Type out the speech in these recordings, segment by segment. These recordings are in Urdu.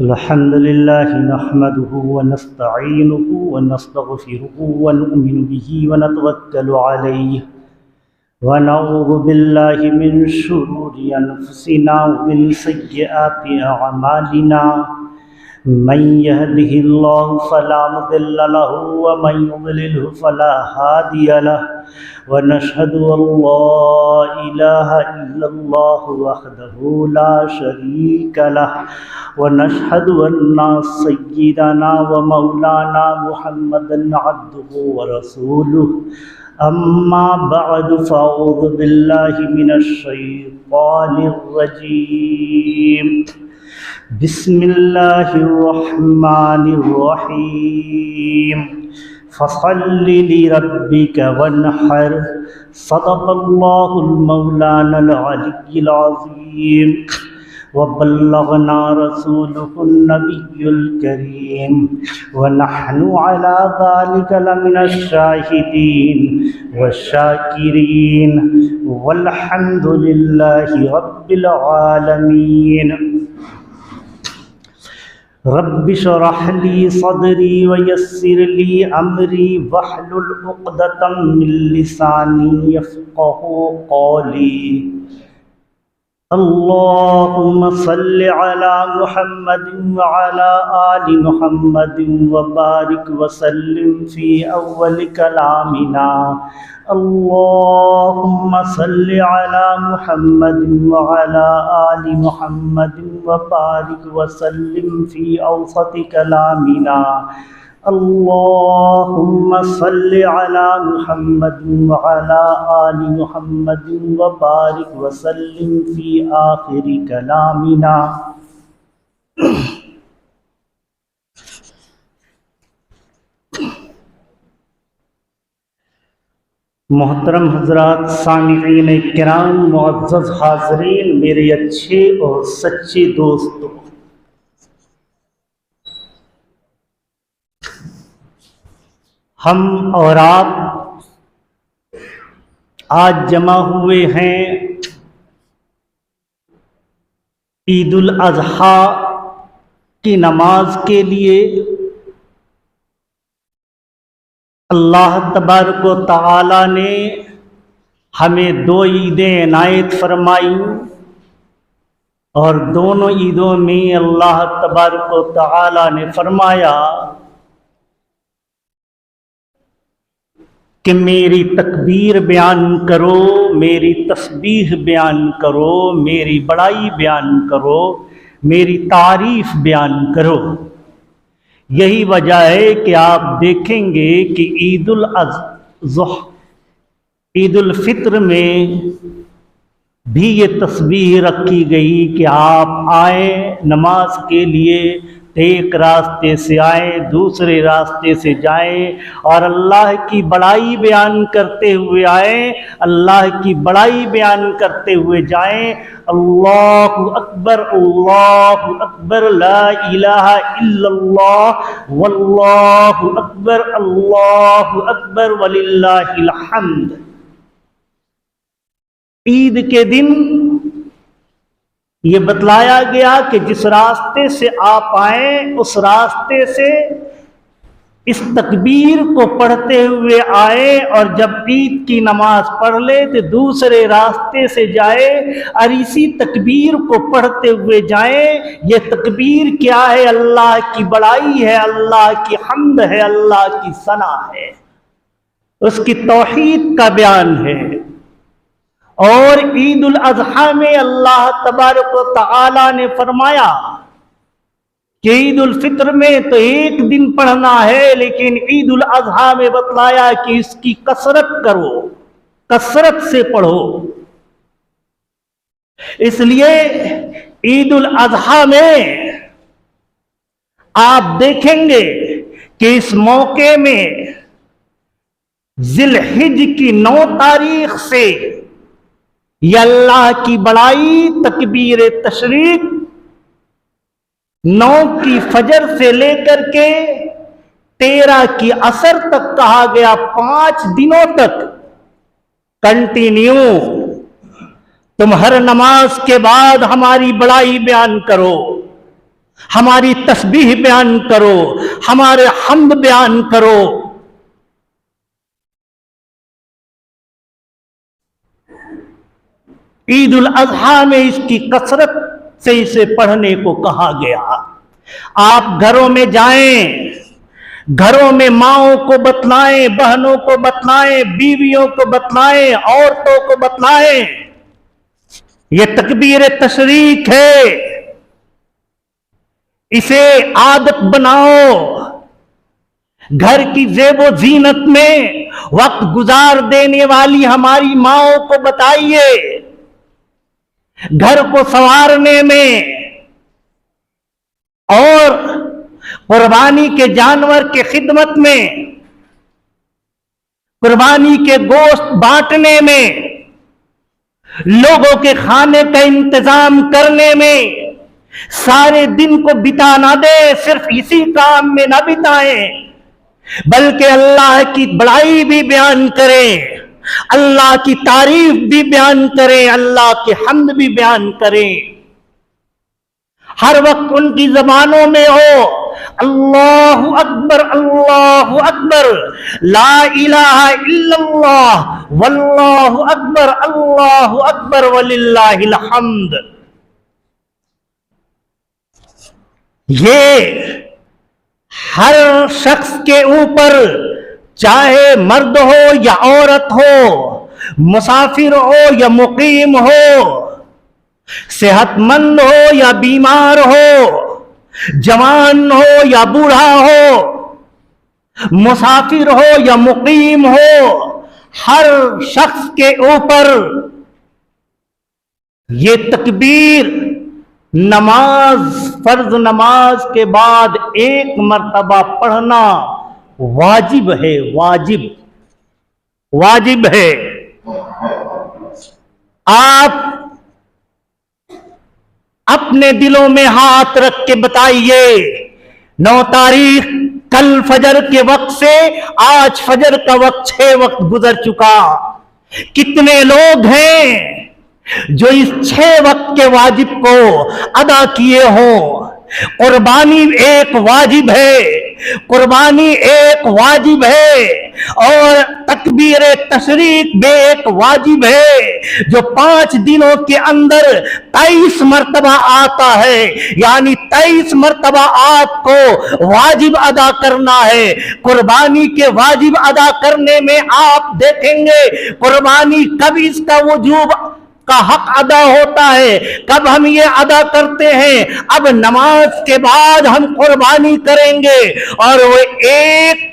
الحمد لله نحمده ونستعينه ونستغفره ونؤمن به ونتوكل عليه ونعوذ بالله من شرور أنفسنا ومن سيئات أعمالنا من يهده الله فلا مضل له ومن يضلله فلا هادي له ونشهد أن لا إله إلا الله وحده لا شريك له ونشهد أن سيدنا ومولانا محمدا عبده ورسوله أما بعد فأعوذ بالله من الشيطان الرجيم بسم الله الرحمن الرحيم فصل لربك وانحر صدق الله المولانا العلي العظيم وبلغنا رسوله النبي الكريم ونحن على ذلك لمن الشاهدين والشاكرين والحمد لله رب العالمين رب اشرح لي صدري ويسر لي أمري واحلل عقدة من لساني يفقهوا قولي اللهم صل على محمد وعلى آل محمد وبارك وسلم في أول كلامنا اللهم صل على محمد وعلى آل محمد وبارك وسلم في أوسط كلامنا اللهم صل على محمد وعلى آل محمد وبارك وسلم في آخر كلامنا محترم حضرات، سامعین کرام، معزز حاضرین، میرے اچھے اور سچے دوستو، ہم اور آپ آج جمع ہوئے ہیں عید الاضحیٰ کی نماز کے لیے۔ اللہ تبارک و تعالی نے ہمیں دو عیدیں عنایت فرمائی، اور دونوں عیدوں میں اللہ تبارک و تعالی نے فرمایا کہ میری تکبیر بیان کرو، میری تسبیح بیان کرو، میری بڑائی بیان کرو، میری تعریف بیان کرو۔ یہی وجہ ہے کہ آپ دیکھیں گے کہ عید الفطر میں بھی یہ تسبیح رکھی گئی کہ آپ آئیں نماز کے لیے، ایک راستے سے آئیں، دوسرے راستے سے جائیں، اور اللہ کی بڑائی بیان کرتے ہوئے آئیں، اللہ کی بڑائی بیان کرتے ہوئے جائیں۔ اللہ اکبر، اللہ اکبر، لا الہ الا اللہ، واللہ اکبر، اللہ اکبر، وللہ الحمد۔ عید کے دن یہ بتلایا گیا کہ جس راستے سے آپ آئیں اس راستے سے اس تکبیر کو پڑھتے ہوئے آئیں، اور جب عید کی نماز پڑھ لے تو دوسرے راستے سے جائے اور اسی تکبیر کو پڑھتے ہوئے جائیں۔ یہ تکبیر کیا ہے؟ اللہ کی بڑائی ہے، اللہ کی حمد ہے، اللہ کی ثنا ہے، اس کی توحید کا بیان ہے۔ اور عید الاضحیٰ میں اللہ تبارک و تعالی نے فرمایا کہ عید الفطر میں تو ایک دن پڑھنا ہے، لیکن عید الاضحیٰ میں بتلایا کہ اس کی کثرت کرو، کثرت سے پڑھو۔ اس لیے عید الاضحیٰ میں آپ دیکھیں گے کہ اس موقع میں ذی الحجہ کی 9 تاریخ سے یہ اللہ کی بڑائی تکبیر تشریق 9 کی فجر سے لے کر کے 13 کی عصر تک کہا گیا، 5 دنوں تک کنٹینیو تم ہر نماز کے بعد ہماری بڑائی بیان کرو، ہماری تسبیح بیان کرو، ہمارے حمد بیان کرو۔ عید الاضحیٰ میں اس کی کثرت سے اسے پڑھنے کو کہا گیا۔ آپ گھروں میں جائیں، گھروں میں ماؤں کو بتلائیں، بہنوں کو بتلائیں، بیویوں کو بتلائیں، عورتوں کو بتلائیں، یہ تکبیر تشریق ہے، اسے عادت بناؤ۔ گھر کی زیب و زینت میں وقت گزار دینے والی ہماری ماؤں کو بتائیے، گھر کو سنوارنے میں اور قربانی کے جانور کے خدمت میں، قربانی کے گوشت بانٹنے میں، لوگوں کے کھانے کا انتظام کرنے میں سارے دن کو بتا نہ دے، صرف اسی کام میں نہ بتائیں، بلکہ اللہ کی بڑائی بھی بیان کریں، اللہ کی تعریف بھی بیان کریں، اللہ کی حمد بھی بیان کریں۔ ہر وقت ان کی زبانوں میں ہو اللہ اکبر، اللہ اکبر، لا الہ الا اللہ، واللہ اکبر، اللہ اکبر، وللہ الحمد۔ یہ ہر شخص کے اوپر، چاہے مرد ہو یا عورت ہو، مسافر ہو یا مقیم ہو، صحت مند ہو یا بیمار ہو، جوان ہو یا بوڑھا ہو، مسافر ہو یا مقیم ہو، ہر شخص کے اوپر یہ تکبیر نماز، فرض نماز کے بعد ایک مرتبہ پڑھنا واجب ہے، واجب ہے۔ آپ اپنے دلوں میں ہاتھ رکھ کے بتائیے، 9 تاریخ کل فجر کے وقت سے آج فجر کا وقت 6 وقت گزر چکا، کتنے لوگ ہیں جو اس 6 وقت کے واجب کو ادا کیے ہوں؟ قربانی ایک واجب ہے، قربانی ایک واجب ہے، اور تکبیر تشریق بھی ایک واجب ہے، جو 5 دنوں کے اندر 23 مرتبہ آتا ہے، یعنی 23 مرتبہ آپ کو واجب ادا کرنا ہے۔ قربانی کے واجب ادا کرنے میں آپ دیکھیں گے قربانی کب اس کا وجوب کا حق ادا ہوتا ہے، کب ہم یہ ادا کرتے ہیں؟ اب نماز کے بعد ہم قربانی کریں گے، اور وہ ایک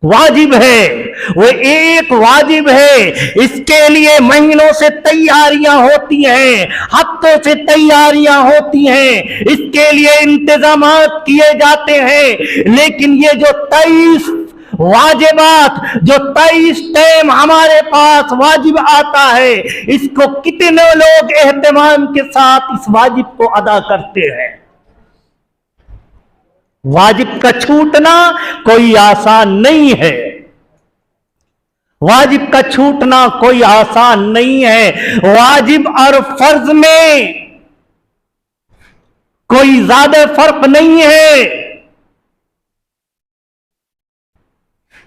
واجب ہے، وہ ایک واجب ہے۔ اس کے لیے مہینوں سے تیاریاں ہوتی ہیں، ہفتوں سے تیاریاں ہوتی ہیں، اس کے لیے انتظامات کیے جاتے ہیں، لیکن یہ جو 23 واجبات، جو 23 ٹائم ہمارے پاس واجب آتا ہے، اس کو کتنے لوگ اہتمام کے ساتھ اس واجب کو ادا کرتے ہیں؟ واجب کا چھوٹنا کوئی آسان نہیں ہے، واجب کا چھوٹنا کوئی آسان نہیں ہے۔ واجب اور فرض میں کوئی زیادہ فرق نہیں ہے،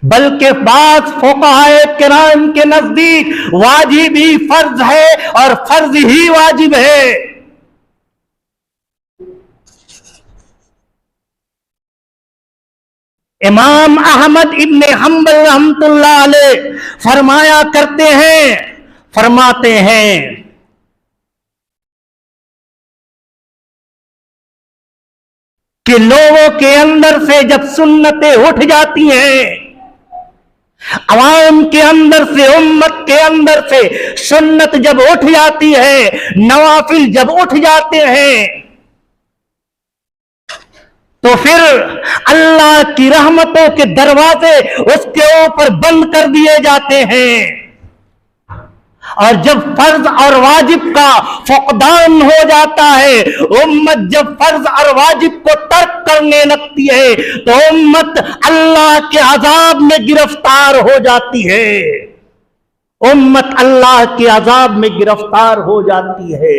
بلکہ بعض فقہائے کرام کے نزدیک واجب ہی فرض ہے اور فرض ہی واجب ہے۔ امام احمد ابن حنبل رحمۃ اللہ علیہ فرمایا کرتے ہیں، فرماتے ہیں کہ لوگوں کے اندر سے جب سنتیں اٹھ جاتی ہیں، عوام کے اندر سے، امت کے اندر سے سنت جب اٹھ جاتی ہے، نوافل جب اٹھ جاتے ہیں، تو پھر اللہ کی رحمتوں کے دروازے اس کے اوپر بند کر دیے جاتے ہیں، اور جب فرض اور واجب کا فقدان ہو جاتا ہے، امت جب فرض اور واجب کو ترک کرنے لگتی ہے، تو امت اللہ کے عذاب میں گرفتار ہو جاتی ہے، امت اللہ کے عذاب میں گرفتار ہو جاتی ہے۔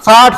60,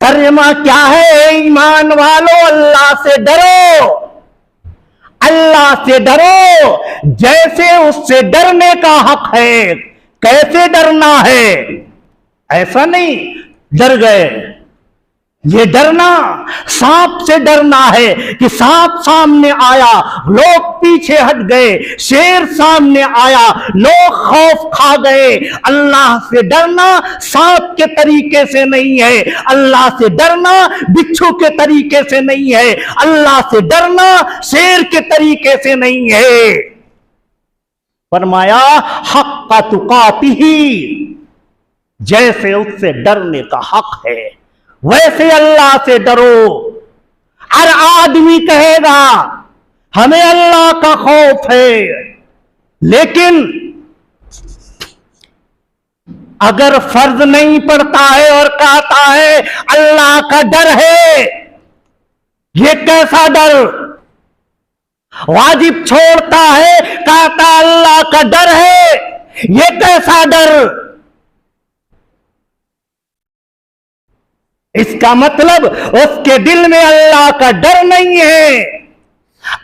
ترجمہ کیا ہے؟ ایمان والو اللہ سے ڈرو، اللہ سے ڈرو جیسے اس سے ڈرنے کا حق ہے۔ کیسے ڈرنا ہے؟ ایسا نہیں ڈر گئے، یہ ڈرنا سانپ سے ڈرنا ہے کہ سانپ سامنے آیا لوگ پیچھے ہٹ گئے، شیر سامنے آیا لوگ خوف کھا گئے۔ اللہ سے ڈرنا سانپ کے طریقے سے نہیں ہے، اللہ سے ڈرنا بچھو کے طریقے سے نہیں ہے، اللہ سے ڈرنا شیر کے طریقے سے نہیں ہے۔ فرمایا حق تقاتہ، جیسے اس سے ڈرنے کا حق ہے ویسے اللہ سے ڈرو۔ ہر آدمی کہے گا ہمیں اللہ کا خوف ہے، لیکن اگر فرض نہیں پڑتا ہے اور کہتا ہے اللہ کا ڈر ہے، یہ کیسا ڈر؟ واجب چھوڑتا ہے کہتا اللہ کا ڈر ہے، یہ کیسا ڈر؟ اس کا مطلب اس کے دل میں اللہ کا ڈر نہیں ہے۔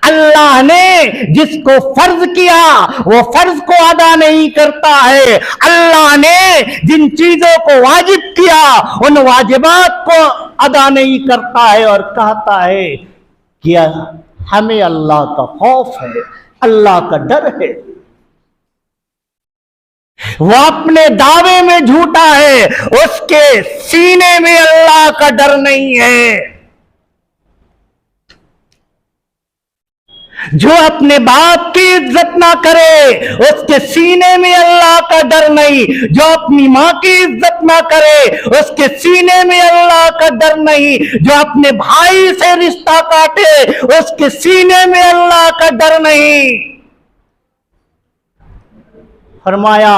اللہ نے جس کو فرض کیا وہ فرض کو ادا نہیں کرتا ہے، اللہ نے جن چیزوں کو واجب کیا ان واجبات کو ادا نہیں کرتا ہے، اور کہتا ہے کہ ہمیں اللہ کا خوف ہے، اللہ کا ڈر ہے۔ وہ اپنے دعوے میں جھوٹا ہے، اس کے سینے میں اللہ کا ڈر نہیں ہے۔ جو اپنے باپ کی عزت نہ کرے اس کے سینے میں اللہ کا ڈر نہیں، جو اپنی ماں کی عزت نہ کرے اس کے سینے میں اللہ کا ڈر نہیں، جو اپنے بھائی سے رشتہ کاٹے اس کے سینے میں اللہ کا ڈر نہیں۔ فرمایا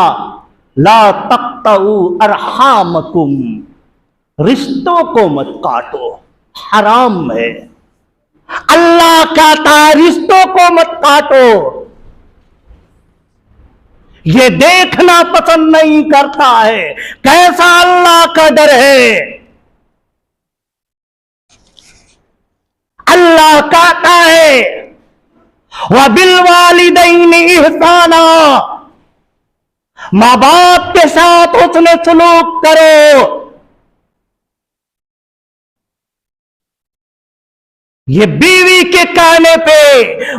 لا تقطعوا ارحامکم، رشتوں کو مت کاٹو، حرام ہے۔ اللہ کہتا ہے رشتوں کو مت کاٹو، یہ دیکھنا پسند نہیں کرتا ہے کیسا اللہ کا ڈر ہے۔ اللہ کہتا ہے وَبِالْوَالِدَيْنِ إِحْسَانًا، ماں باپ کے ساتھ حسن سلوک کرو۔ یہ بیوی کے کہنے پہ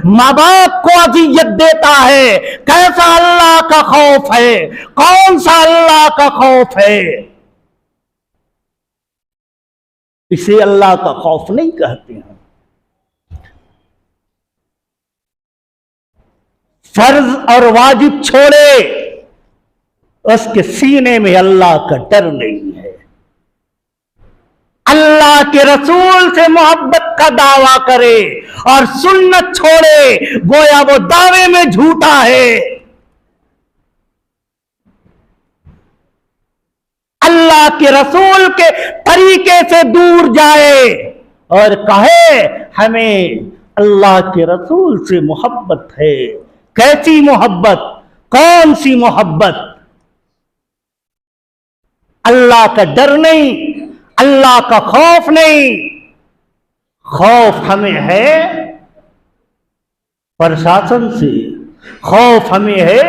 ماں باپ کو اذیت دیتا ہے، کیسا اللہ کا خوف ہے؟ کون سا اللہ کا خوف ہے؟ اسے اللہ کا خوف نہیں کہتے ہیں۔ فرض اور واجب چھوڑے اس کے سینے میں اللہ کا ڈر نہیں ہے۔ اللہ کے رسول سے محبت کا دعویٰ کرے اور سنت چھوڑے گویا وہ دعوے میں جھوٹا ہے۔ اللہ کے رسول کے طریقے سے دور جائے اور کہے ہمیں اللہ کے رسول سے محبت ہے۔ کیسی محبت؟ کون سی محبت؟ اللہ کا ڈر نہیں، اللہ کا خوف نہیں۔ خوف ہمیں ہے پرشاسن سے، خوف ہمیں ہے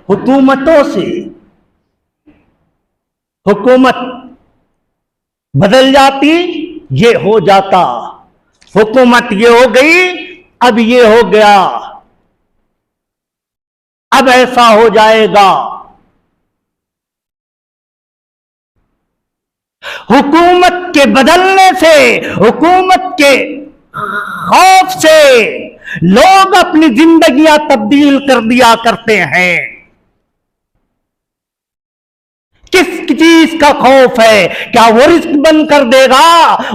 حکومتوں سے۔ حکومت بدل جاتی یہ ہو جاتا، حکومت یہ ہو گئی اب یہ ہو گیا، اب ایسا ہو جائے گا۔ حکومت کے بدلنے سے، حکومت کے خوف سے لوگ اپنی زندگیاں تبدیل کر دیا کرتے ہیں۔ کس چیز کا خوف ہے؟ کیا وہ رزق بند کر دے گا،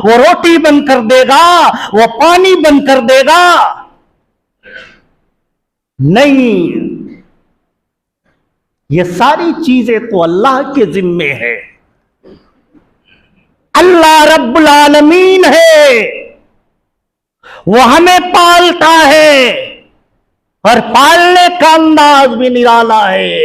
وہ روٹی بند کر دے گا، وہ پانی بند کر دے گا؟ نہیں، یہ ساری چیزیں تو اللہ کے ذمے ہے۔ اللہ رب العالمین ہے، وہ ہمیں پالتا ہے اور پالنے کا انداز بھی نرالا ہے۔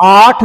8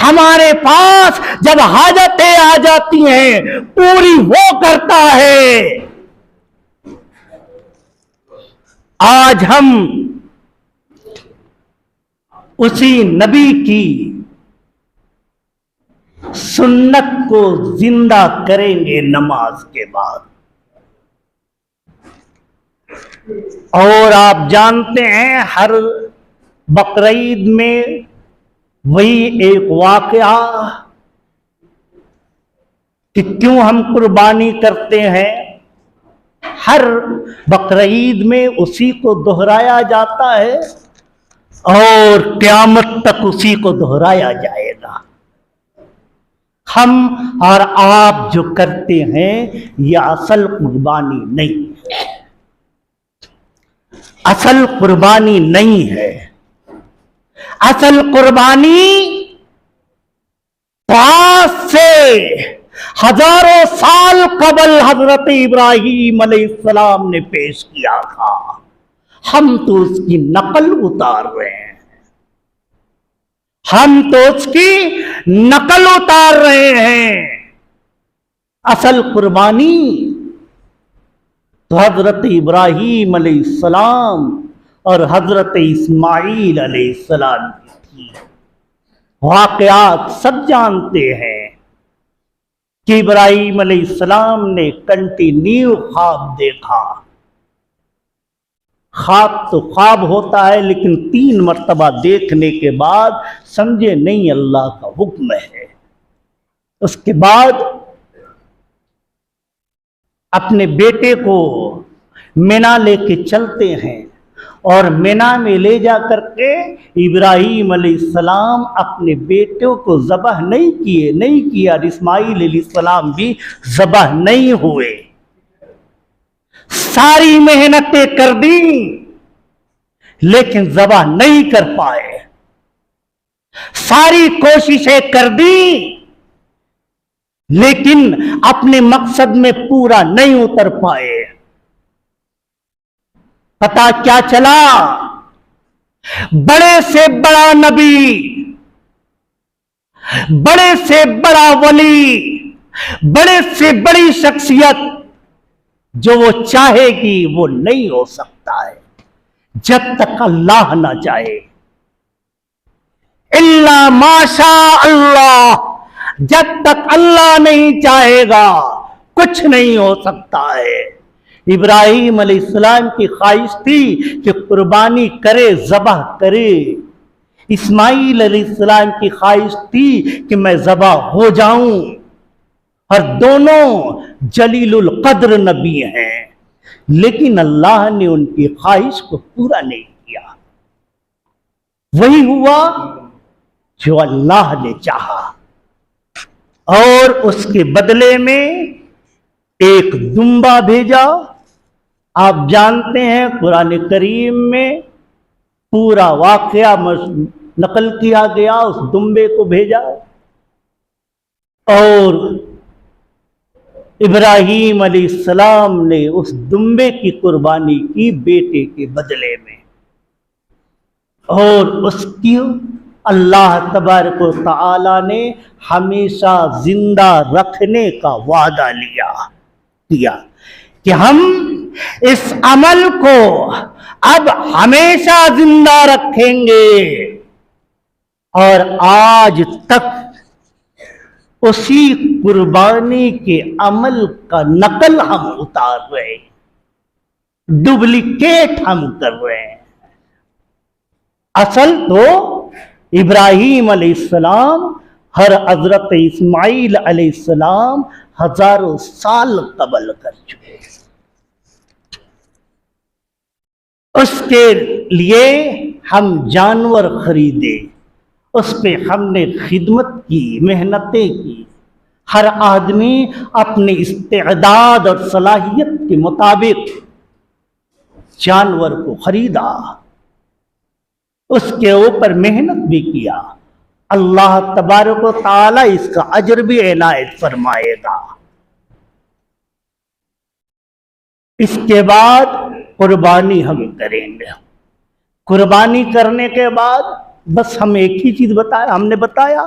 ہمارے پاس جب حاجتیں آ جاتی ہیں پوری وہ کرتا ہے۔ آج ہم اسی نبی کی سنت کو زندہ کریں گے نماز کے بعد۔ اور آپ جانتے ہیں ہر بقرعید میں وہی ایک واقعہ کہ کیوں ہم قربانی کرتے ہیں، ہر بقرعید میں اسی کو دہرایا جاتا ہے اور قیامت تک اسی کو دہرایا جائے گا۔ ہم اور آپ جو کرتے ہیں یہ اصل قربانی نہیں ہے، اصل قربانی نہیں ہے۔ اصل قربانی آج سے ہزاروں سال قبل حضرت ابراہیم علیہ السلام نے پیش کیا تھا، ہم تو اس کی نقل اتار رہے ہیں، ہم تو اس کی نقل اتار رہے ہیں۔ اصل قربانی تو حضرت ابراہیم علیہ السلام اور حضرت اسماعیل علیہ السلام کی تھی۔ واقعات سب جانتے ہیں کہ ابراہیم علیہ السلام نے کنٹینیو خواب دیکھا۔ خواب تو خواب ہوتا ہے لیکن 3 مرتبہ دیکھنے کے بعد سمجھے نہیں اللہ کا حکم ہے۔ اس کے بعد اپنے بیٹے کو مینا لے کے چلتے ہیں اور مینا میں لے جا کر کے ابراہیم علیہ السلام اپنے بیٹوں کو ذبح نہیں کیا اور اسماعیل علیہ السلام بھی ذبح نہیں ہوئے۔ ساری محنتیں کر دیں لیکن ذبح نہیں کر پائے، ساری کوششیں کر دیں لیکن اپنے مقصد میں پورا نہیں اتر پائے۔ پتہ کیا چلا؟ بڑے سے بڑا نبی، بڑے سے بڑا ولی، بڑے سے بڑی شخصیت جو وہ چاہے گی وہ نہیں ہو سکتا ہے جب تک اللہ نہ چاہے۔ الا ماشاء اللہ، جب تک اللہ نہیں چاہے گا کچھ نہیں ہو سکتا ہے۔ ابراہیم علیہ السلام کی خواہش تھی کہ قربانی کرے، ذبح کرے۔ اسماعیل علیہ السلام کی خواہش تھی کہ میں ذبح ہو جاؤں، اور دونوں جلیل القدر نبی ہیں، لیکن اللہ نے ان کی خواہش کو پورا نہیں کیا۔ وہی ہوا جو اللہ نے چاہا، اور اس کے بدلے میں ایک دمبا بھیجا۔ آپ جانتے ہیں قرآن کریم میں پورا واقعہ نقل کیا گیا، اس دمبے کو بھیجا اور ابراہیم علیہ السلام نے اس دمبے کی قربانی کی بیٹے کے بدلے میں، اور اس کی اللہ تبارک و تعالی نے ہمیشہ زندہ رکھنے کا وعدہ کیا کہ ہم اس عمل کو اب ہمیشہ زندہ رکھیں گے، اور آج تک اسی قربانی کے عمل کا نقل ہم اتار رہے ہیں، ڈپلیکیٹ ہم کر رہے ہیں۔ اصل تو ابراہیم علیہ السلام اور حضرت اسماعیل علیہ السلام ہزاروں سال قبل کر چکے، اس کے لیے ہم جانور خریدے، اس پہ ہم نے خدمت کی، محنتیں کی، ہر آدمی اپنی استعداد اور صلاحیت کے مطابق جانور کو خریدا، اس کے اوپر محنت بھی کیا۔ اللہ تبارک و تعالی اس کا اجر بھی عنایت فرمائے گا۔ اس کے بعد قربانی ہم کریں گے۔ قربانی کرنے کے بعد بس ہم ایک ہی چیز ہم نے بتایا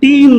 3